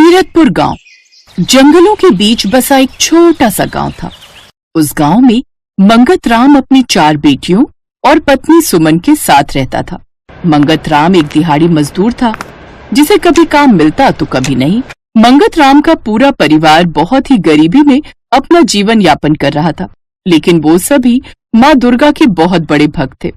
तीरथपुर गांव जंगलों के बीच बसा एक छोटा सा गांव था। उस गांव में मंगत राम अपनी 4 बेटियों और पत्नी सुमन के साथ रहता था। मंगत राम एक दिहाड़ी मजदूर था, जिसे कभी काम मिलता तो कभी नहीं। मंगत राम का पूरा परिवार बहुत ही गरीबी में अपना जीवन यापन कर रहा था, लेकिन वो सभी माँ दुर्गा के बहुत बड़े भक्त थे।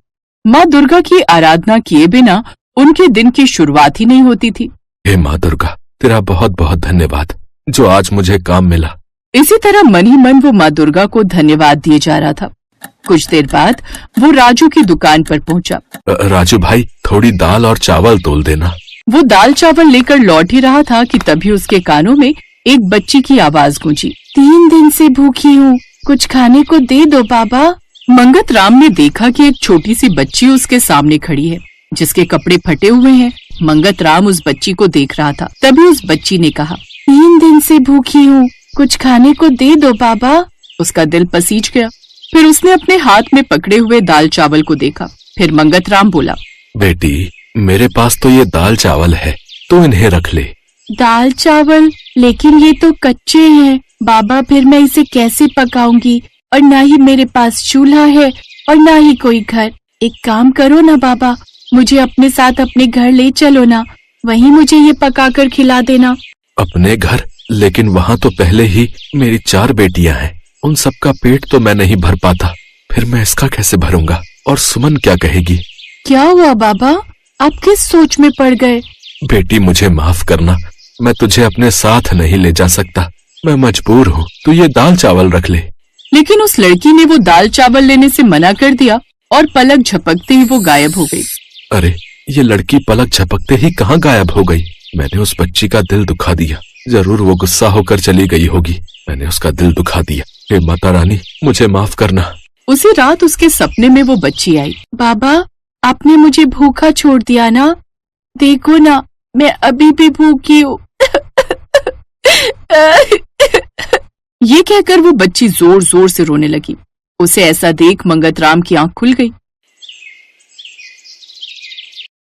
माँ दुर्गा की आराधना किए बिना उनके दिन की शुरुआत ही नहीं होती थी। हे माँ दुर्गा, तेरा बहुत बहुत धन्यवाद जो आज मुझे काम मिला। इसी तरह मन ही मन वो माँ दुर्गा को धन्यवाद दिए जा रहा था। कुछ देर बाद वो राजू की दुकान पर पहुंचा। राजू भाई, थोड़ी दाल और चावल तोल देना। वो दाल चावल लेकर लौट ही रहा था कि तभी उसके कानों में एक बच्ची की आवाज गूंजी। 3 दिन से भूखी हूँ, कुछ खाने को दे दो बाबा। मंगत राम ने देखा कि एक छोटी सी बच्ची उसके सामने खड़ी है, जिसके कपड़े फटे हुए हैं। मंगत राम उस बच्ची को देख रहा था। तभी उस बच्ची ने कहा, 3 दिन से भूखी हूँ, कुछ खाने को दे दो बाबा। उसका दिल पसीज गया। फिर उसने अपने हाथ में पकड़े हुए दाल चावल को देखा। फिर मंगत राम बोला, बेटी, मेरे पास तो ये दाल चावल है, तो इन्हें रख ले। दाल चावल? लेकिन ये तो कच्चे हैं बाबा, फिर मैं इसे कैसे पकाऊंगी? और ना ही मेरे पास चूल्हा है और ना ही कोई घर। एक काम करो ना बाबा, मुझे अपने साथ अपने घर ले चलो ना, वहीं मुझे ये पकाकर खिला देना। अपने घर? लेकिन वहाँ तो पहले ही मेरी 4 बेटियां हैं, उन सबका पेट तो मैं नहीं भर पाता, फिर मैं इसका कैसे भरूंगा? और सुमन क्या कहेगी? क्या हुआ बाबा, आप किस सोच में पड़ गए? बेटी, मुझे माफ करना, मैं तुझे अपने साथ नहीं ले जा सकता, मैं मजबूर हूँ, तू ये दाल चावल रख ले। लेकिन उस लड़की ने वो दाल चावल लेने से मना कर दिया और पलक झपकते ही वो गायब हो गई। अरे, ये लड़की पलक झपकते ही कहाँ गायब हो गई? मैंने उस बच्ची का दिल दुखा दिया, जरूर वो गुस्सा होकर चली गई होगी। मैंने उसका दिल दुखा दिया। हे माता रानी, मुझे माफ करना। उसी रात उसके सपने में वो बच्ची आई। बाबा, आपने मुझे भूखा छोड़ दिया ना, देखो ना, मैं अभी भी भूखी हूँ। ये कहकर वो बच्ची जोर जोर से रोने लगी। उसे ऐसा देख मंगत राम की आंख खुल गई।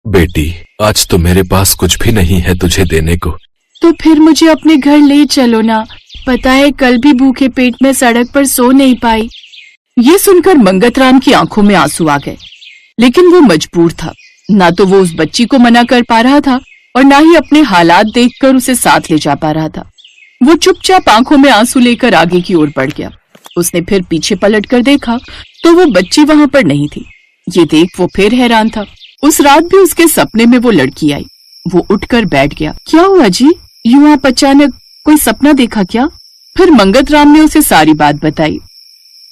बेटी, आज तो मेरे पास कुछ भी नहीं है तुझे देने को। तो फिर मुझे अपने घर ले चलो ना, पता है कल भी भूखे पेट में सड़क पर सो नहीं पाई। ये सुनकर मंगत राम की आंखों में आंसू आ गए, लेकिन वो मजबूर था। ना तो वो उस बच्ची को मना कर पा रहा था और ना ही अपने हालात देखकर उसे साथ ले जा पा रहा था। वो चुपचाप आंखों में आंसू लेकर आगे की ओर बढ़ गया। उसने फिर पीछे पलट कर देखा तो वो बच्ची वहां पर नहीं थी। ये देख वो फिर हैरान था। उस रात भी उसके सपने में वो लड़की आई। वो उठकर बैठ गया। क्या हुआ जी, यूं आप अचानक कोई सपना देखा क्या? फिर मंगत राम ने उसे सारी बात बताई।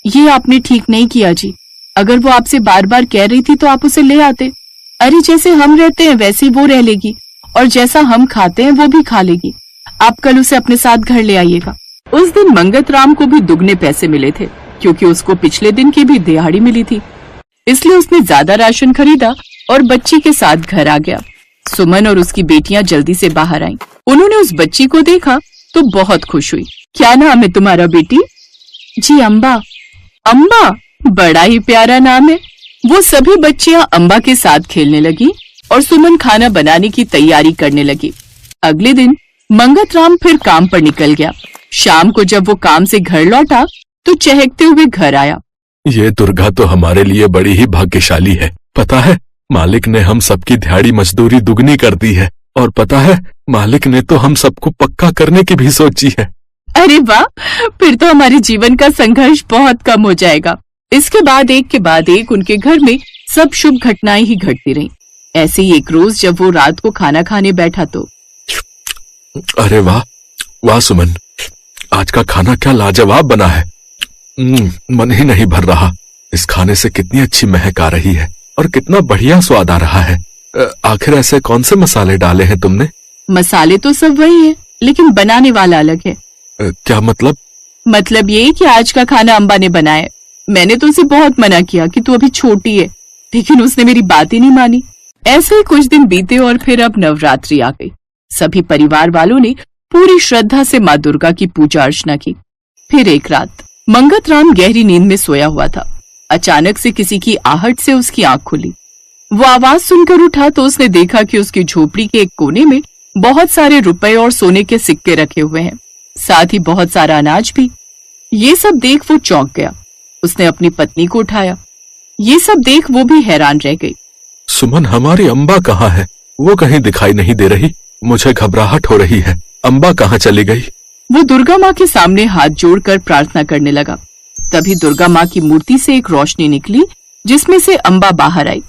ये आपने ठीक नहीं किया जी, अगर वो आपसे बार बार कह रही थी तो आप उसे ले आते। अरे जैसे हम रहते हैं वैसे वो रह लेगी, और जैसा हम खाते हैं वो भी खा लेगी। आप कल उसे अपने साथ घर ले आइएगा। उस दिन मंगत राम को भी दुगने पैसे मिले थे, क्योंकि उसको पिछले दिन की भी दिहाड़ी मिली थी। इसलिए उसने ज्यादा राशन खरीदा और बच्ची के साथ घर आ गया। सुमन और उसकी बेटियां जल्दी से बाहर आईं। उन्होंने उस बच्ची को देखा तो बहुत खुश हुई। क्या नाम है तुम्हारा बेटी? जी अम्बा। अम्बा, बड़ा ही प्यारा नाम है। वो सभी बच्चियां अम्बा के साथ खेलने लगी और सुमन खाना बनाने की तैयारी करने लगी। अगले दिन मंगत राम फिर काम पर निकल गया। शाम को जब वो काम से घर लौटा तो चहकते हुए घर आया। ये दुर्गा तो हमारे लिए बड़ी ही भाग्यशाली है। पता है, मालिक ने हम सबकी दिहाड़ी मजदूरी दुगनी कर दी है, और पता है, मालिक ने तो हम सबको पक्का करने की भी सोची है। अरे वाह, फिर तो हमारे जीवन का संघर्ष बहुत कम हो जाएगा। इसके बाद एक के बाद एक उनके घर में सब शुभ घटनाएं ही घटती रहीं। ऐसे ही एक रोज जब वो रात को खाना खाने बैठा तो अरे वाह वाह सुमन, आज का खाना क्या लाजवाब बना है। मन ही नहीं भर रहा। इस खाने से कितनी अच्छी महक आ रही है और कितना बढ़िया स्वाद आ रहा है। आखिर ऐसे कौन से मसाले डाले हैं तुमने? मसाले तो सब वही है, लेकिन बनाने वाला अलग है। क्या मतलब? मतलब ये कि आज का खाना अम्बा ने बनाया। मैंने तो उसे बहुत मना किया कि तू अभी छोटी है, लेकिन उसने मेरी बात ही नहीं मानी। ऐसे ही कुछ दिन बीते और फिर अब नवरात्रि आ गई। सभी परिवार वालों ने पूरी श्रद्धा से माँ दुर्गा की पूजा अर्चना की। फिर एक रात मंगत राम गहरी नींद में सोया हुआ था। अचानक से किसी की आहट से उसकी आंख खुली। वो आवाज सुनकर उठा तो उसने देखा कि उसकी झोपड़ी के एक कोने में बहुत सारे रुपए और सोने के सिक्के रखे हुए हैं, साथ ही बहुत सारा अनाज भी। ये सब देख वो चौंक गया। उसने अपनी पत्नी को उठाया। ये सब देख वो भी हैरान रह गई। सुमन, हमारी अम्बा कहाँ है? वो कहीं दिखाई नहीं दे रही। मुझे घबराहट हो रही है। अम्बा कहाँ चली गई? वो दुर्गा माँ के सामने हाथ जोड़कर प्रार्थना करने लगा। तभी दुर्गा माँ की मूर्ति से एक रोशनी निकली जिसमें से अम्बा बाहर आई।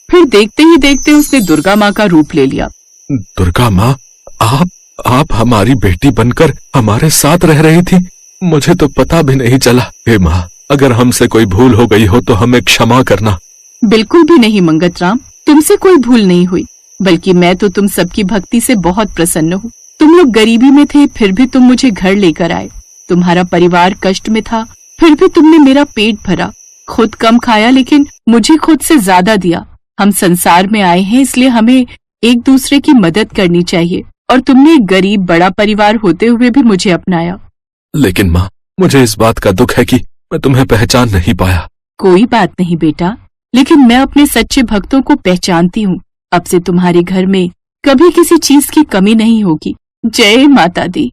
फिर देखते ही देखते उसने दुर्गा माँ का रूप ले लिया। दुर्गा माँ, आप हमारी बेटी बनकर हमारे साथ रह रही थी। मुझे तो पता भी नहीं चला। हे माँ, अगर हमसे कोई भूल हो गई हो तो हमें क्षमा करना। बिल्कुल भी नहीं मंगतराम, तुमसे कोई भूल नहीं हुई, बल्कि मैं तो तुम सबकी भक्ति से बहुत प्रसन्न हूँ। तुम लोग गरीबी में थे, फिर भी तुम मुझे घर लेकर आए। तुम्हारा परिवार कष्ट में था, फिर भी तुमने मेरा पेट भरा। खुद कम खाया लेकिन मुझे खुद से ज्यादा दिया। हम संसार में आए हैं, इसलिए हमें एक दूसरे की मदद करनी चाहिए, और तुमने एक गरीब बड़ा परिवार होते हुए भी मुझे अपनाया। लेकिन माँ, मुझे इस बात का दुख है कि मैं तुम्हें पहचान नहीं पाया। कोई बात नहीं बेटा, लेकिन मैं अपने सच्चे भक्तों को पहचानती हूँ। अब से तुम्हारे घर में कभी किसी चीज की कमी नहीं होगी। जय माता दी।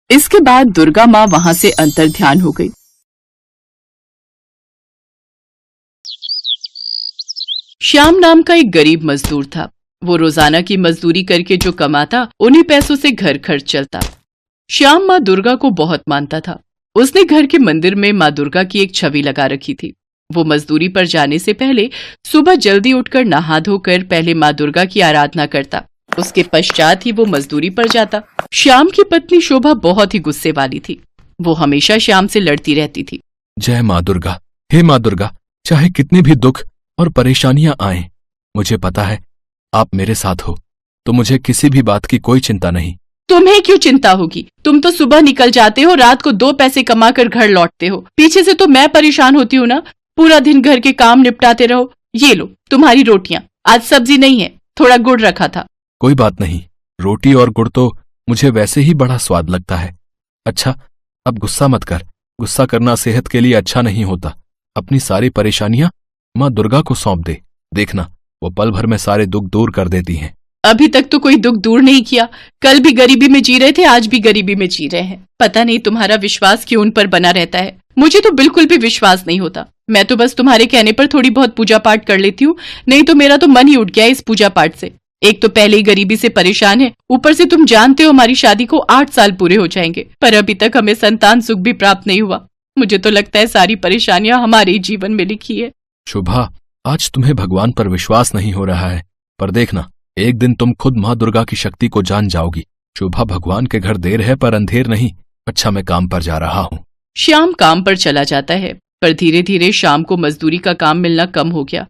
इसके बाद दुर्गा माँ वहाँ से अंतर्ध्यान हो गई। श्याम नाम का एक गरीब मजदूर था। वो रोजाना की मजदूरी करके जो कमाता, उन्हीं पैसों से घर खर्च चलता। श्याम माँ दुर्गा को बहुत मानता था। उसने घर के मंदिर में माँ दुर्गा की एक छवि लगा रखी थी। वो मजदूरी पर जाने से पहले सुबह जल्दी उठकर नहा धोकर पहले माँ दुर्गा की आराधना करता। उसके पश्चात ही वो मजदूरी पर जाता। श्याम की पत्नी शोभा बहुत ही गुस्से वाली थी। वो हमेशा श्याम से लड़ती रहती थी। जय माँ दुर्गा। हे माँ दुर्गा, चाहे कितने भी दुख और परेशानियां आएं, मुझे पता है आप मेरे साथ हो, तो मुझे किसी भी बात की कोई चिंता नहीं। तुम्हें क्यों चिंता होगी? तुम तो सुबह निकल जाते हो, रात को 2 पैसे कमाकर घर लौटते हो। पीछे से तो मैं परेशान होती हूँ ना। पूरा दिन घर के काम निपटाते रहो। ये लो तुम्हारी रोटियां। आज सब्जी नहीं है, थोड़ा गुड़ रखा था। कोई बात नहीं, रोटी और गुड़ तो मुझे वैसे ही बड़ा स्वाद लगता है। अच्छा, अब गुस्सा मत कर। गुस्सा करना सेहत के लिए अच्छा नहीं होता। अपनी सारी परेशानियां माँ दुर्गा को सौंप दे। देखना, वो पल भर में सारे दुख दूर कर देती हैं। अभी तक तो कोई दुख दूर नहीं किया। कल भी गरीबी में जी रहे थे, आज भी गरीबी में जी रहे हैं। पता नहीं तुम्हारा विश्वास क्यों उन पर बना रहता है। मुझे तो बिल्कुल भी विश्वास नहीं होता। मैं तो बस तुम्हारे कहने पर थोड़ी बहुत पूजा पाठ कर लेती हूँ, नहीं तो मेरा तो मन ही उठ गया इस पूजा पाठ से। एक तो पहले ही गरीबी से परेशान है, ऊपर से तुम जानते हो हमारी शादी को 8 साल पूरे हो जाएंगे, पर अभी तक हमें संतान सुख भी प्राप्त नहीं हुआ। मुझे तो लगता है सारी परेशानियां हमारे ही जीवन में लिखी है। शोभा, आज तुम्हें भगवान पर विश्वास नहीं हो रहा है, पर देखना, एक दिन तुम खुद माँ दुर्गा की शक्ति को जान जाओगी। शोभा, भगवान के घर देर है पर अंधेर नहीं। अच्छा, मैं काम पर जा रहा हूँ। श्याम काम पर चला जाता है, पर धीरे धीरे शाम को मजदूरी का काम मिलना कम हो गया।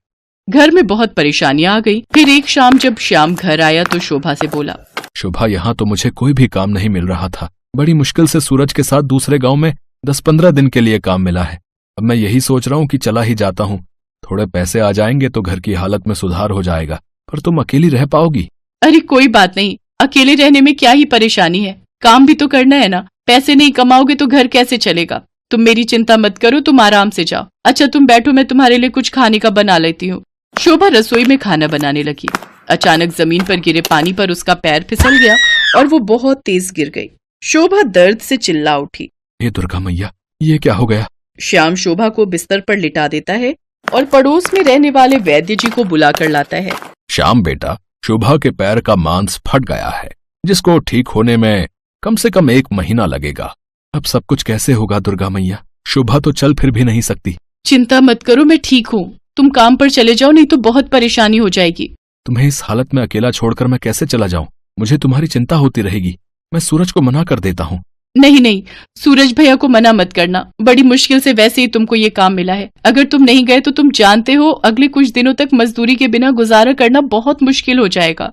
घर में बहुत परेशानियां आ गई। फिर एक शाम जब श्याम घर आया तो शोभा से बोला, शोभा, यहाँ तो मुझे कोई भी काम नहीं मिल रहा था। बड़ी मुश्किल से सूरज के साथ दूसरे गांव में 10-15 दिन के लिए काम मिला है। अब मैं यही सोच रहा हूँ कि चला ही जाता हूँ। थोड़े पैसे आ जाएंगे तो घर की हालत में सुधार हो जाएगा, पर तुम अकेली रह पाओगी? अरे कोई बात नहीं, अकेले रहने में क्या ही परेशानी है। काम भी तो करना है ना। पैसे नहीं कमाओगे तो घर कैसे चलेगा। तुम मेरी चिंता मत करो, तुम आराम से जाओ। अच्छा तुम बैठो, मैं तुम्हारे लिए कुछ खाने का बना लेती हूँ। शोभा रसोई में खाना बनाने लगी। अचानक जमीन पर गिरे पानी पर उसका पैर फिसल गया और वो बहुत तेज गिर गई। शोभा दर्द से चिल्ला उठी। हे दुर्गा मैया, ये क्या हो गया? श्याम शोभा को बिस्तर पर लिटा देता है और पड़ोस में रहने वाले वैद्य जी को बुलाकर लाता है। श्याम बेटा, शोभा के पैर का मांस फट गया है, जिसको ठीक होने में कम से कम 1 महीना लगेगा। अब सब कुछ कैसे होगा दुर्गा मैया? शोभा तो चल फिर भी नहीं सकती। चिंता मत करो, मैं ठीक हूँ। तुम काम पर चले जाओ, नहीं तो बहुत परेशानी हो जाएगी। तुम्हें इस हालत में अकेला छोड़कर मैं कैसे चला जाऊं? मुझे तुम्हारी चिंता होती रहेगी। मैं सूरज को मना कर देता हूँ। नहीं नहीं, सूरज भैया को मना मत करना। बड़ी मुश्किल से वैसे ही तुमको ये काम मिला है। अगर तुम नहीं गए तो तुम जानते हो अगले कुछ दिनों तक मजदूरी के बिना गुजारा करना बहुत मुश्किल हो जाएगा।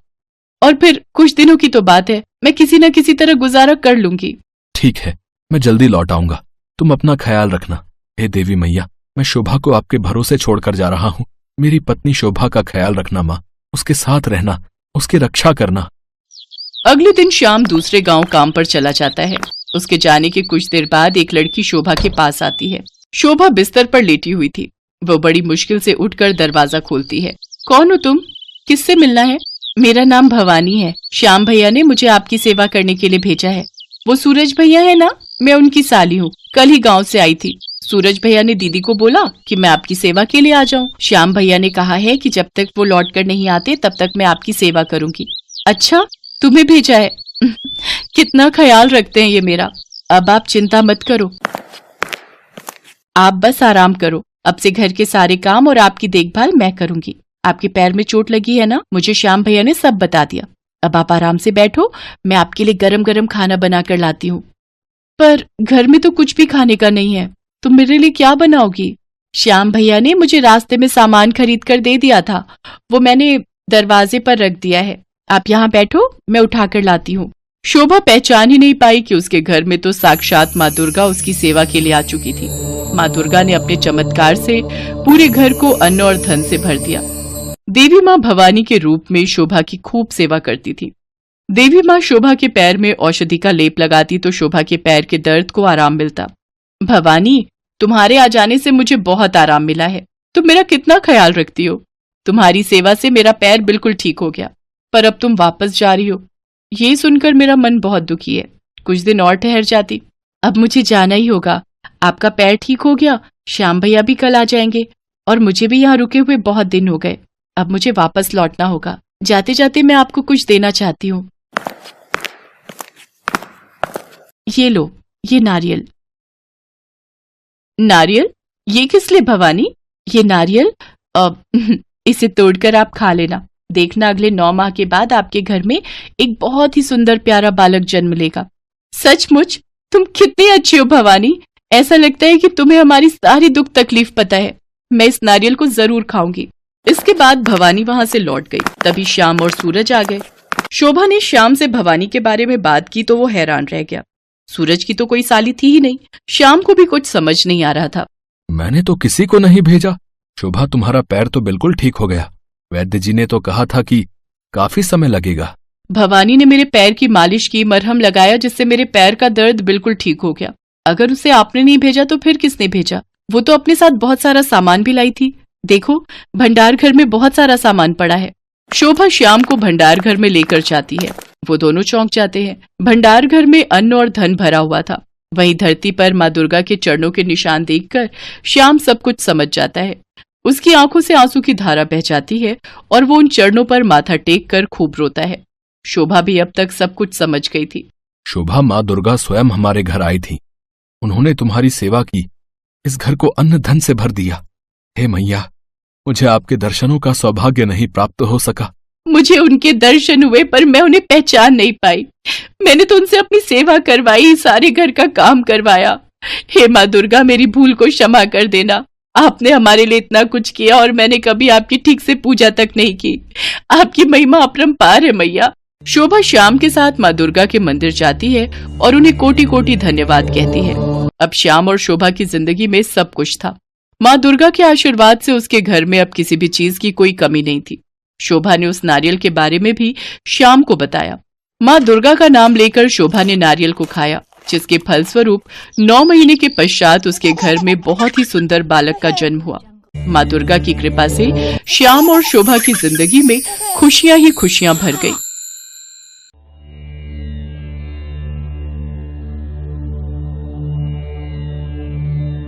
और फिर कुछ दिनों की तो बात है, मैं किसी न किसी तरह गुजारा कर लूंगी। ठीक है, मैं जल्दी लौट आऊंगा। तुम अपना ख्याल रखना। हे देवी मैया, मैं शोभा को आपके भरोसे छोड़कर जा रहा हूँ। मेरी पत्नी शोभा का ख्याल रखना माँ। उसके साथ रहना, उसकी रक्षा करना। अगले दिन श्याम दूसरे गांव काम पर चला जाता है। उसके जाने के कुछ देर बाद एक लड़की शोभा के पास आती है। शोभा बिस्तर पर लेटी हुई थी। वो बड़ी मुश्किल से उठकर दरवाजा खोलती है। कौन हो तुम? किससे मिलना है? मेरा नाम भवानी है। श्याम भैया ने मुझे आपकी सेवा करने के लिए भेजा है। वो सूरज भैया है ना, मैं उनकी साली हूँ। कल ही गांव से आई थी। सूरज भैया ने दीदी को बोला कि मैं आपकी सेवा के लिए आ जाऊं। श्याम भैया ने कहा है कि जब तक वो लौट कर नहीं आते तब तक मैं आपकी सेवा करूंगी। अच्छा, तुम्हें भेजा है। कितना ख्याल रखते हैं ये मेरा। अब आप चिंता मत करो, आप बस आराम करो। अब से घर के सारे काम और आपकी देखभाल मैं करूंगी। आपके पैर में चोट लगी है ना, मुझे श्याम भैया ने सब बता दिया। अब आप आराम से बैठो, मैं आपके लिए गरम गरम खाना बना कर लाती हूँ। पर घर में तो कुछ भी खाने का नहीं है, तुम मेरे लिए क्या बनाओगी? श्याम भैया ने मुझे रास्ते में सामान खरीद कर दे दिया था, वो मैंने दरवाजे पर रख दिया है। आप यहाँ बैठो, मैं उठा कर लाती हूँ। शोभा पहचान ही नहीं पाई कि उसके घर में तो साक्षात माँ दुर्गा उसकी सेवा के लिए आ चुकी थी। माँ दुर्गा ने अपने चमत्कार से पूरे घर को अन्न और धन से भर दिया। देवी माँ भवानी के रूप में शोभा की खूब सेवा करती थी। देवी माँ शोभा के पैर में औषधि का लेप लगाती तो शोभा के पैर के दर्द को आराम मिलता। भवानी, तुम्हारे आ जाने से मुझे बहुत आराम मिला है। तुम मेरा कितना ख्याल रखती हो। तुम्हारी सेवा से मेरा पैर बिल्कुल ठीक हो गया, पर अब तुम वापस जा रही हो, ये सुनकर मेरा मन बहुत दुखी है। कुछ दिन और ठहर जाती। अब मुझे जाना ही होगा। आपका पैर ठीक हो गया, श्याम भैया भी कल आ जाएंगे और मुझे भी यहाँ रुके हुए बहुत दिन हो गए। अब मुझे वापस लौटना होगा। जाते जाते मैं आपको कुछ देना चाहती हूँ। ये लो, ये नारियल। नारियल? ये किस लिए भवानी? ये नारियल इसे तोड़कर आप खा लेना। देखना अगले 9 माह के बाद आपके घर में एक बहुत ही सुंदर प्यारा बालक जन्म लेगा। सचमुच तुम कितनी अच्छी हो भवानी। ऐसा लगता है कि तुम्हें हमारी सारी दुख तकलीफ पता है। मैं इस नारियल को जरूर खाऊंगी। इसके बाद भवानी वहां से लौट गई। तभी श्याम और सूरज आ गए। शोभा ने श्याम से भवानी के बारे में बात की तो वो हैरान रह गया। सूरज की तो कोई साली थी ही नहीं। श्याम को भी कुछ समझ नहीं आ रहा था। मैंने तो किसी को नहीं भेजा। शोभा, तुम्हारा पैर तो बिल्कुल ठीक हो गया। वैद्य जी ने तो कहा था कि काफी समय लगेगा। भवानी ने मेरे पैर की मालिश की, मरहम लगाया, जिससे मेरे पैर का दर्द बिल्कुल ठीक हो गया। अगर उसे आपने नहीं भेजा तो फिर किसने भेजा? वो तो अपने साथ बहुत सारा सामान भी लाई थी। देखो, भंडार घर में बहुत सारा सामान पड़ा है। शोभा श्याम को भंडार घर में लेकर जाती है। वो दोनों चौंक जाते हैं। भंडार घर में अन्न और धन भरा हुआ था। वहीं धरती पर माँ दुर्गा के चरणों के निशान देखकर श्याम सब कुछ समझ जाता है। उसकी आंखों से आंसू की धारा बह जाती है और वो उन चरणों पर माथा टेक कर खूब रोता है। शोभा भी अब तक सब कुछ समझ गई थी। शोभा, माँ दुर्गा स्वयं हमारे घर आई थी। उन्होंने तुम्हारी सेवा की, इस घर को अन्न धन से भर दिया। हे मैया, मुझे आपके दर्शनों का सौभाग्य नहीं प्राप्त हो सका। मुझे उनके दर्शन हुए पर मैं उन्हें पहचान नहीं पाई। मैंने तो उनसे अपनी सेवा करवाई, सारे घर का काम करवाया। हे माँ दुर्गा, मेरी भूल को क्षमा कर देना। आपने हमारे लिए इतना कुछ किया और मैंने कभी आपकी ठीक से पूजा तक नहीं की। आपकी महिमा अपरंपार है मैया। शोभा श्याम के साथ माँ दुर्गा के मंदिर जाती है और उन्हें कोटि कोटि धन्यवाद कहती है। अब श्याम और शोभा की जिंदगी में सब कुछ था। माँ दुर्गा के आशीर्वाद से उसके घर में अब किसी भी चीज की कोई कमी नहीं थी। शोभा ने उस नारियल के बारे में भी श्याम को बताया। माँ दुर्गा का नाम लेकर शोभा ने नारियल को खाया, जिसके फलस्वरूप 9 महीने के पश्चात उसके घर में बहुत ही सुंदर बालक का जन्म हुआ। माँ दुर्गा की कृपा से श्याम और शोभा की जिंदगी में खुशियां ही खुशियां भर गई।